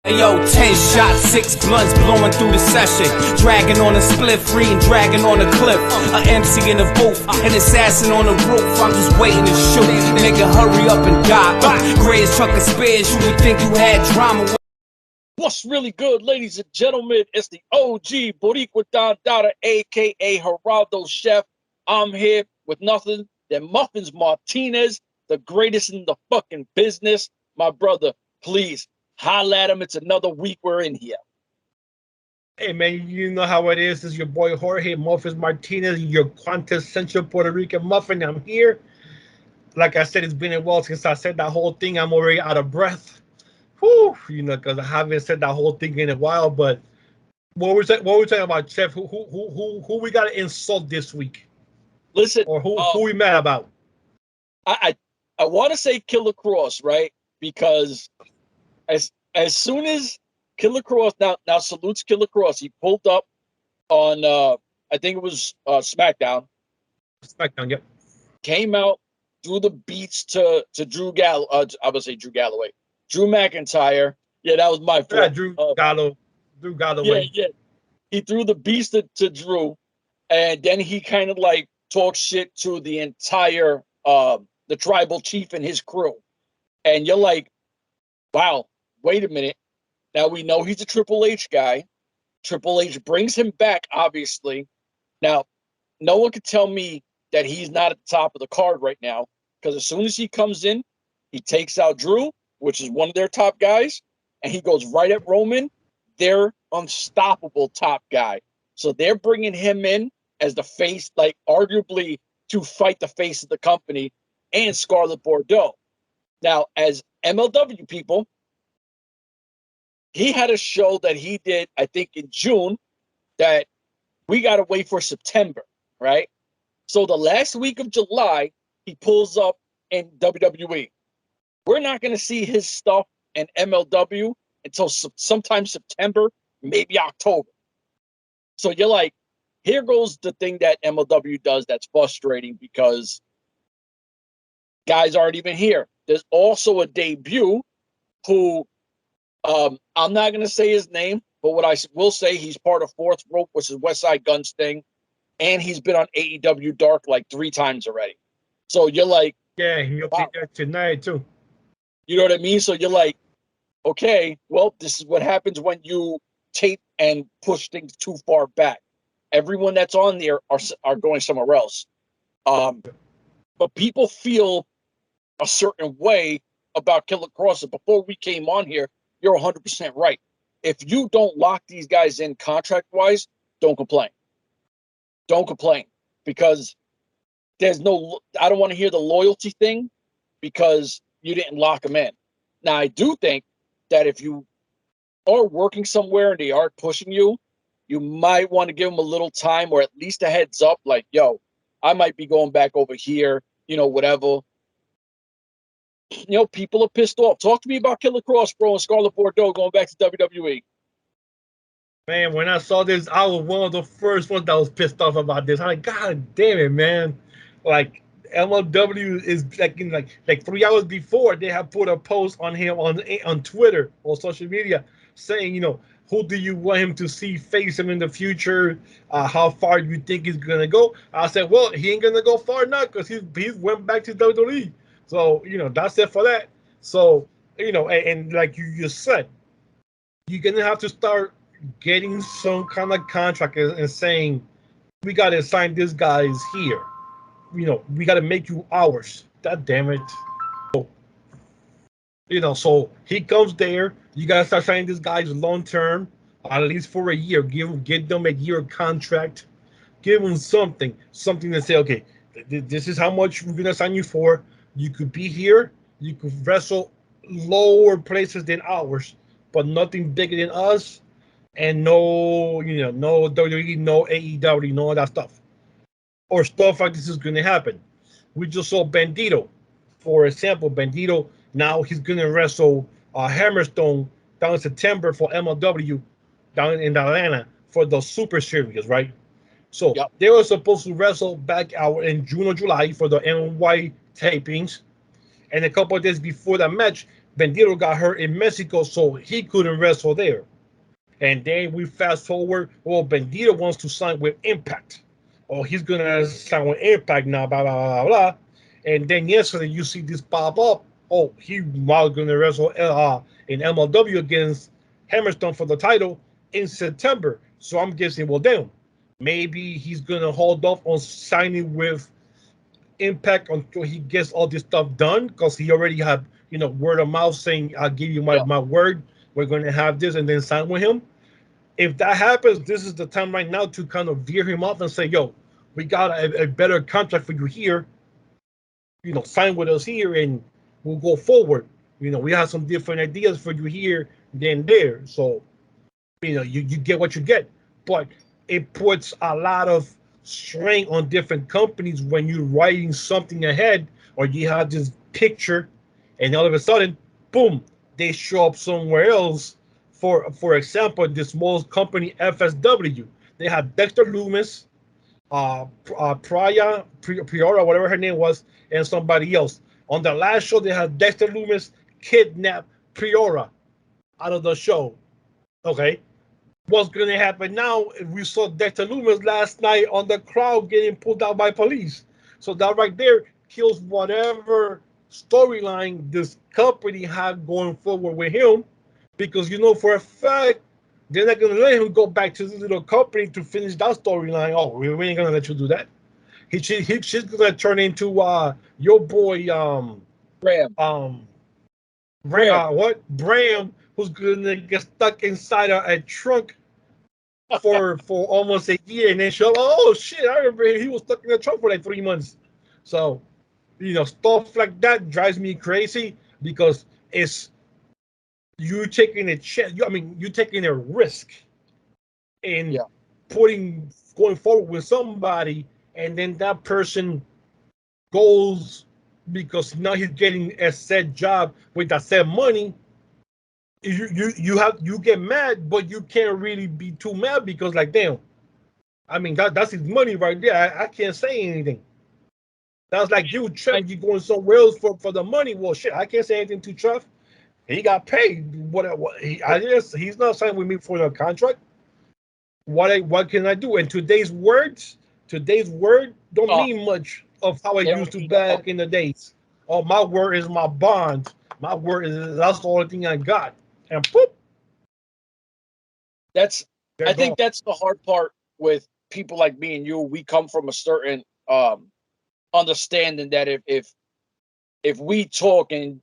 Yo, 10 shots, 6 blunts blowing through the session. Dragging on a split, free and dragging on a cliff. A MC in the booth, an assassin on the roof. I'm just waiting to shoot. Nigga, hurry up and die. Greatest truck of spares, you would think you had drama. What's really good, ladies and gentlemen? It's the OG Boricua Don Dada, a.k.a. Geraldo Chef. I'm here with nothing than Muffins Martinez, the greatest in the fucking business. My brother, please. Holla at him. It's another week we're in here. Hey, man, you know how it is. This is your boy Jorge Muffins Martinez, your quintessential Puerto Rican muffin. I'm here. Like I said, it's been a while since I said that whole thing. I'm already out of breath. Whew, you know, because I haven't said that whole thing in a while. But what we're talking about, Chef? Who we got to insult this week? Listen, or who we mad about? I want to say Killer Kross, right? Because as soon as Killer Kross, now salutes Killer Kross. He pulled up on I think it was SmackDown. SmackDown, yep. Came out, threw the beats to Drew Galloway. I would say Drew Galloway. Drew McIntyre. Yeah, that was my fault. Yeah, Drew Galloway. Yeah. He threw the beats to Drew, and then he kind of like talked shit to the entire the tribal chief and his crew. And you're like, wow, wait a minute. Now we know he's a Triple H guy. Triple H brings him back, obviously. Now, no one can tell me that he's not at the top of the card right now, because as soon as he comes in, he takes out Drew, which is one of their top guys, and he goes right at Roman, their unstoppable top guy. So they're bringing him in as the face, like arguably to fight the face of the company and Scarlett Bordeaux. Now, as MLW people, he had a show that he did, I think, in June that we got to wait for September, right? So the last week of July, he pulls up in WWE. We're not going to see his stuff in MLW until sometime September, maybe October. So you're like, here goes the thing that MLW does that's frustrating because guys aren't even here. There's also a debut who, I'm not going to say his name, but what I will say, he's part of Fourth Rope, which is West Side Gun's thing, and he's been on AEW Dark like 3 times already. So you're like, yeah, he'll be there tonight too. You know what I mean? So you're like, okay, well, this is what happens when you tape and push things too far back. Everyone that's on there are going somewhere else. But people feel a certain way about Killer Kross. And before we came on here, you're 100% right. If you don't lock these guys in contract-wise, don't complain. Don't complain. Because there's no, I don't want to hear the loyalty thing because you didn't lock them in. Now, I do think that if you are working somewhere and they are pushing you, you might want to give them a little time or at least a heads up, like, yo, I might be going back over here, you know, whatever. You know, people are pissed off. Talk to me about Killer Kross, bro, and Scarlett Bordeaux going back to WWE. Man, when I saw this, I was one of the first ones that was pissed off about this. I'm like, God damn it, man. Like, MLW is like 3 hours before they have put a post on him on Twitter or social media saying, you know, who do you want him to see face him in the future? How far you think he's gonna go? I said, well, he ain't gonna go far now because he went back to WWE. So, you know, that's it for that. So, you know, and like you just said, you're gonna have to start getting some kind of contract and saying, we gotta sign this guys here. You know, we got to make you ours. God damn it. So, you know, so he comes there. You got to start signing these guys long term, at least for a year. Get them a year contract. Give them something to say, okay, this is how much we're going to sign you for. You could be here. You could wrestle lower places than ours, but nothing bigger than us. And no, you know, no WWE, no AEW, no all that stuff. Or stuff like this is going to happen. We just saw Bandito. For example, Bandito, now he's going to wrestle Hammerstone down in September for MLW down in Atlanta for the Super Series, right? So They were supposed to wrestle back out in June or July for the N.W.A tapings. And a couple of days before that match, Bandito got hurt in Mexico, so he couldn't wrestle there. And then we fast forward. Well, Bandito wants to sign with Impact. Oh, he's gonna sign with Impact now. Blah blah blah blah. And then yesterday you see this pop up. Oh, he was gonna wrestle in MLW against Hammerstone for the title in September. So I'm guessing, well, damn, maybe he's gonna hold off on signing with Impact until he gets all this stuff done, because he already had, word of mouth saying, I'll give you my word, we're going to have this, and then sign with him. If that happens, this is the time right now to kind of veer him off and say, yo, we got a better contract for you here, sign with us here and we'll go forward. We have some different ideas for you here than there. So, you get what you get. But it puts a lot of strain on different companies when you're writing something ahead, or you have this picture and all of a sudden, boom, they show up somewhere else. For example, this small company FSW, they had Dexter Loomis, Priora, whatever her name was, and somebody else. On the last show, they had Dexter Loomis kidnap Priora out of the show. Okay, what's going to happen now? We saw Dexter Loomis last night on the crowd getting pulled out by police. So that right there kills whatever storyline this company had going forward with him, because for a fact they're not going to let him go back to this little company to finish that storyline. Oh, we ain't going to let you do that. She's going to turn into your boy Graham. Bram, who's going to get stuck inside a trunk for almost a year, and then show, oh shit, I remember he was stuck in the trunk for like 3 months. So, stuff like that drives me crazy, because it's you taking a chance. You taking a risk in going forward with somebody, and then that person goes because now he's getting a set job with that set money. You get mad, but you can't really be too mad, because like, damn, that's his money right there. I can't say anything. That's like you, Trev, you going somewhere else for the money. Well, shit, I can't say anything to Trev. He got paid. He's not signing with me for the contract. What can I do? And today's word don't mean much of how I used to back in the days. Oh, my word is my bond. My word that's the only thing I got. And boop. I think that's the hard part with people like me and you. We come from a certain understanding that if we talk and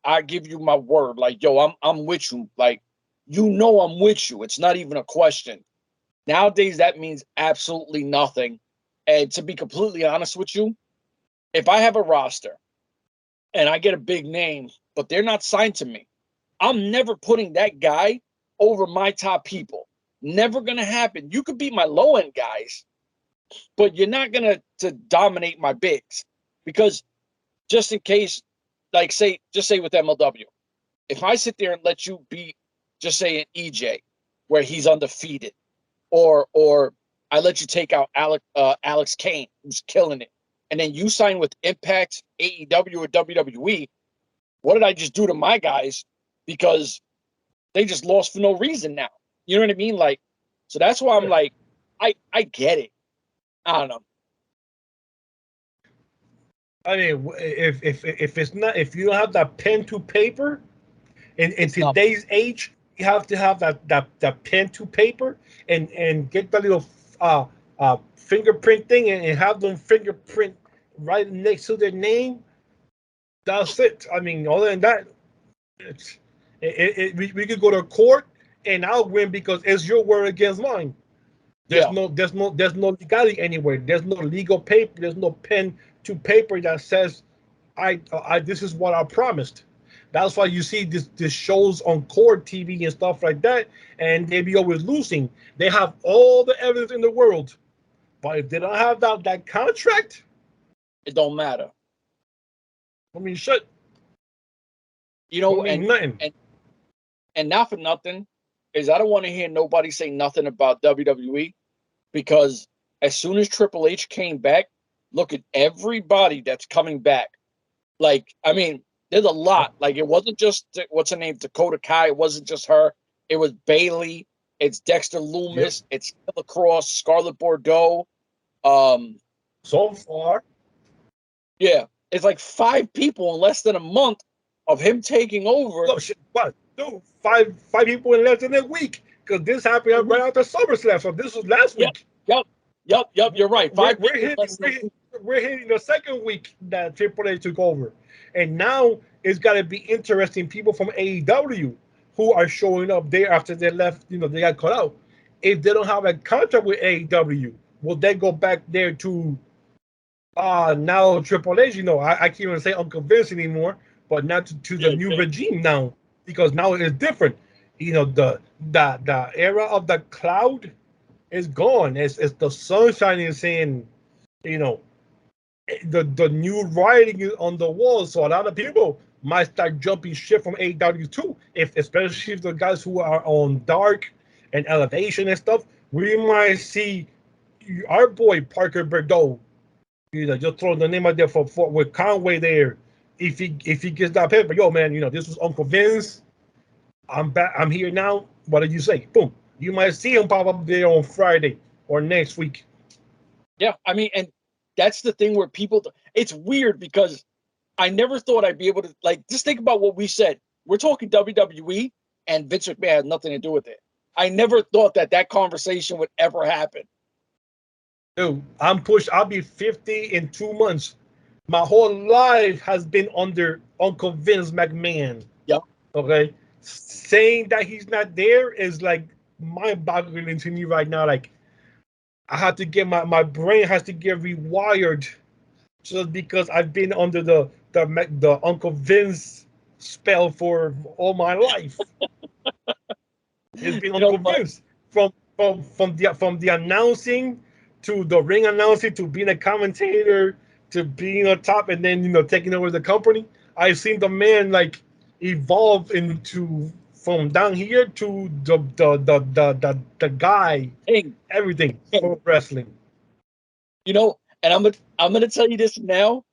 I give you my word, like, yo, I'm with you, like, I'm with you. It's not even a question. Nowadays, that means absolutely nothing. And to be completely honest with you, if I have a roster and I get a big name, but they're not signed to me, I'm never putting that guy over my top people. Never gonna happen. You could beat my low end guys, but you're not gonna dominate my bigs, because just in case, like, just say with MLW, if I sit there and let you beat, just say an EJ, where he's undefeated, or I let you take out Alex Kane, who's killing it, and then you sign with Impact, AEW, or WWE, what did I just do to my guys? Because they just lost for no reason now. You know what I mean? Like, so that's why I'm like, I get it. I don't know. I mean, if it's not, if you don't have that pen to paper, in today's age, you have to have that pen to paper and get the little fingerprint thing and have them fingerprint right next to their name. That's it. I mean, other than that, we could go to court and I'll win because it's your word against mine. There's no legality anywhere. There's no legal paper. There's no pen to paper that says, I this is what I promised. That's why you see this shows on court TV and stuff like that, and they be always losing. They have all the evidence in the world, but if they don't have that contract, it don't matter. I mean, shit. Nothing. And not for nothing, is I don't want to hear nobody say nothing about WWE, because as soon as Triple H came back, look at everybody that's coming back. Like, I mean, There's a lot. Like, it wasn't just, what's her name, Dakota Kai. It wasn't just her. It was Bailey. It's Dexter Loomis. Yep. It's Kross, Scarlett Bordeaux. So far, Yeah, it's like 5 people in less than a month of him taking over. look, shit, what? Dude, five people in less than a week because this happened right after SummerSlam. So this was last week. Yep. You're right. We're 5 people in less than a week. we're hitting the second week that Triple H took over, and now it's got to be interesting. People from AEW who are showing up there after they left. You know, they got cut out. If they don't have a contract with AEW, will they go back there to now Triple H? You know, I can't even say Uncle Vince anymore, but not to the new regime now, because now it's different. You know, the era of the cloud is gone. It's the sunshine is saying, you know, the new writing is on the wall. So a lot of people might start jumping ship from AEW too. Especially if the guys who are on Dark and Elevation and stuff, we might see our boy Parker Bordeaux, you know, just throw the name out there for with Conway there. If he gets that paper, yo man, you know, this was Uncle Vince. I'm back. I'm here now. What did you say? Boom. You might see him pop up there on Friday or next week. Yeah, I mean, and that's the thing where people. It's weird because I never thought I'd be able to, like, just think about what we said. We're talking WWE, and Vince McMahon had nothing to do with it. I never thought that conversation would ever happen. Dude, I'm pushed. I'll be 50 in 2 months. My whole life has been under Uncle Vince McMahon. Yep. Okay. Saying that he's not there is like mind-boggling to me right now. Like, I have to get my brain has to get rewired just because I've been under the Uncle Vince spell for all my life. It's been Uncle Vince from the announcing to the ring announcing to being a commentator to being on top and then, you know, taking over the company. I've seen the man like evolve into from down here to the guy, everything for wrestling. You know, and I'm gonna tell you this now.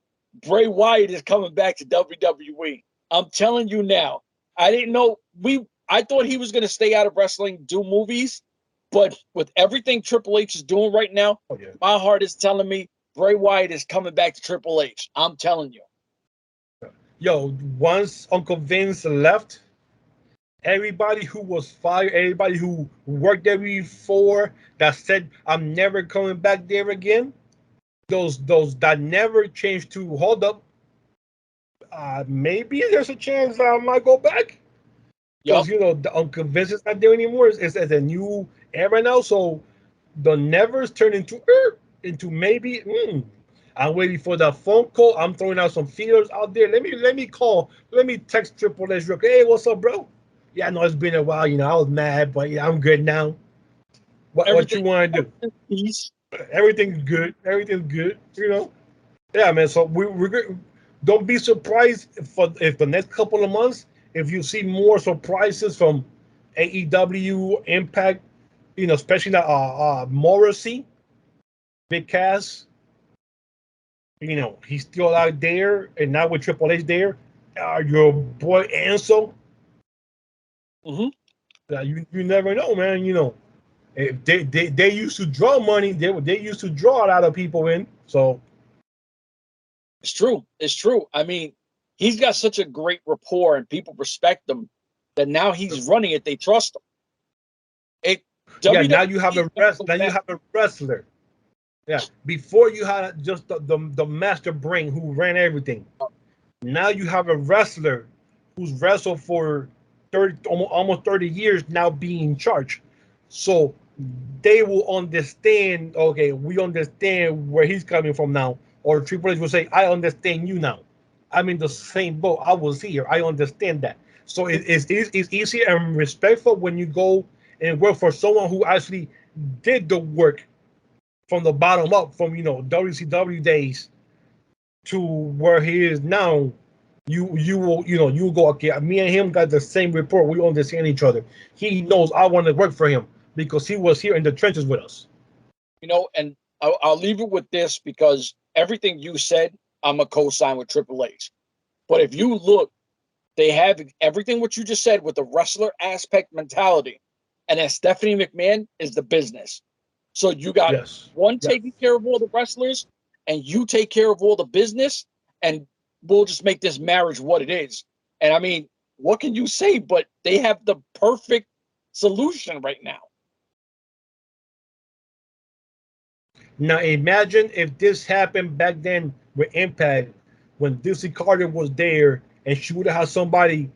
Bray Wyatt is coming back to WWE. I'm telling you now. I didn't know I thought he was gonna stay out of wrestling, do movies, but with everything Triple H is doing right now, my heart is telling me Bray Wyatt is coming back to Triple H. I'm telling you. Yo, once Uncle Vince left, everybody who was fired, everybody who worked there before that said, I'm never coming back there again, those that never changed to hold up, maybe there's a chance I might go back. Because, you know, the Uncle Vince is not there anymore. It's a new era now. So the nevers turn into maybe. I'm waiting for the phone call. I'm throwing out some feelers out there. Let me text Triple H real quick. Hey, what's up, bro? Yeah, I know it's been a while. You know, I was mad, but yeah, I'm good now. What you want to do? Everything's good. Everything's good. You know. Yeah, man. So we're don't be surprised if the next couple of months, if you see more surprises from AEW, Impact, you know, especially Morrissey, Big Cass. You know, he's still out there, and now with Triple H there, your boy Enzo. You never know, man. You know, if they used to draw money, they used to draw a lot of people in. So it's true. It's true. I mean, he's got such a great rapport, and people respect him that now he's running it. They trust him. Now you have a wrestler. Yeah. Before you had just the master brain who ran everything. Now you have a wrestler who's wrestled for almost 30 years now being in charge. So they will understand, okay, we understand where he's coming from now. Or Triple H will say, I understand you now. I'm in the same boat. I was here. I understand that. So it's easy and respectful when you go and work for someone who actually did the work from the bottom up, from, you know, WCW days to where he is now. You will go, okay, me and him got the same report. We understand each other. He knows I want to work for him because he was here in the trenches with us. You know, and I'll leave it with this because everything you said, I'm a co-sign with Triple H. But if you look, they have everything what you just said with the wrestler aspect mentality. And then Stephanie McMahon is the business. So you got one taking care of all the wrestlers, and you take care of all the business, and we'll just make this marriage what it is. And I mean, what can you say? But they have the perfect solution right now. Now imagine if this happened back then with Impact, when Dixie Carter was there, and she would have had somebody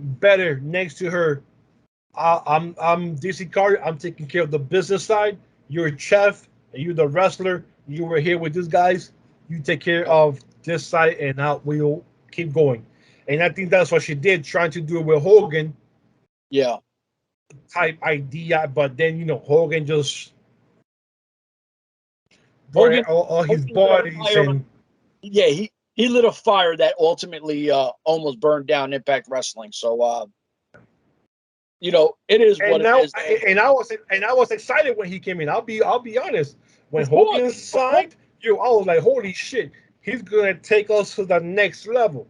better next to her. I'm Dixie Carter. I'm taking care of the business side. You're a chef, and you're the wrestler. You were here with these guys. You take care of this side, and now we'll keep going. And I think that's what she did, trying to do it with Hogan. Yeah. Type idea, but then Hogan just Hogan, all his Hogan bodies and yeah, he lit a fire that ultimately almost burned down Impact Wrestling. So it is what and now it is. and I was excited when he came in. I'll be honest. When Of course. Hogan signed, I was like, holy shit, he's gonna take us to the next level.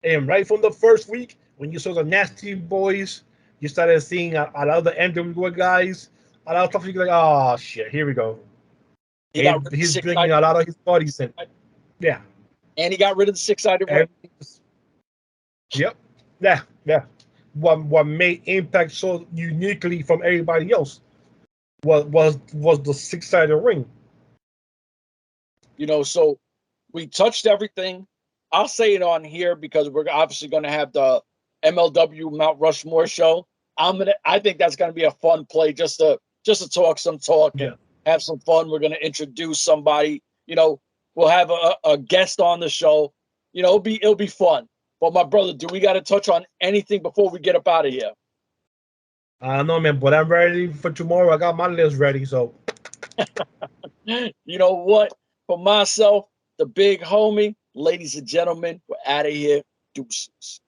And right from the first week, when you saw the Nasty Boys, you started seeing a lot of the N.W.A guys, a lot of stuff. You're like, oh shit, here we go. And he's bringing a lot of his buddies in. Yeah. And he got rid of the six-sided ring. Yep. Yeah. What made Impact so uniquely from everybody else was the six-sided ring. So we touched everything. I'll say it on here because we're obviously going to have the MLW Mount Rushmore show. I think that's going to be a fun play just to talk some talk and have some fun. We're going to introduce somebody. We'll have a guest on the show. It'll be fun. But my brother, do we got to touch on anything before we get up out of here? I don't know, man, but I'm ready for tomorrow. I got my list ready, so. You know what? For myself, the big homie, ladies and gentlemen, we're out of here. Deuces.